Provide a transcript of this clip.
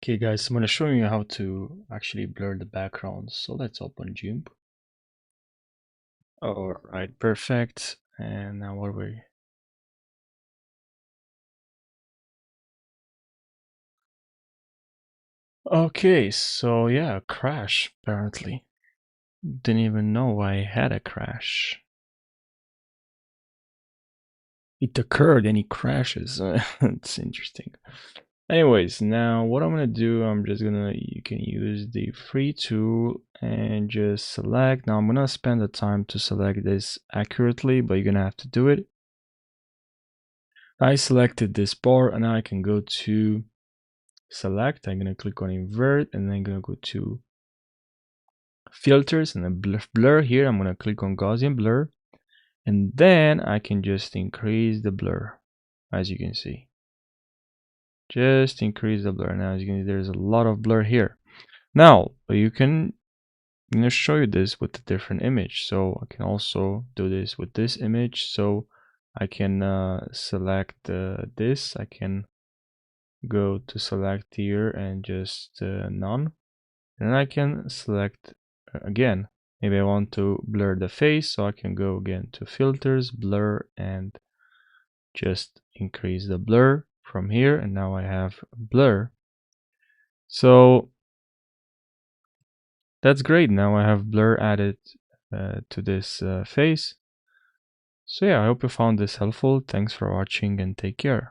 Okay guys, I'm going to show you how to actually blur the background. So let's open Gimp. Alright, perfect. And now what we Okay, so yeah, crash apparently. Didn't even know I had a crash. It occurred and it crashes. It's interesting. Anyways, now what I'm gonna do, you can use the free tool and just select. Now I'm gonna spend the time to select this accurately, but you're gonna have to do it. I selected this bar and now I can go to select. I'm gonna click on invert and then I'm gonna go to filters and then blur here. I'm gonna click on Gaussian blur and then I can just increase the blur, as you can see. Just increase the blur. Now as you can see, there's a lot of blur here. Now I'm gonna show you this with a different image. So I can also do this with this image. So I can select this. I can go to select here and just none, and I can select again. Maybe I want to blur the face, so I can go again to filters, blur, and just increase the blur from here, and now I have blur. So that's great. Now I have blur added to this face. So yeah, I hope you found this helpful. Thanks for watching and take care.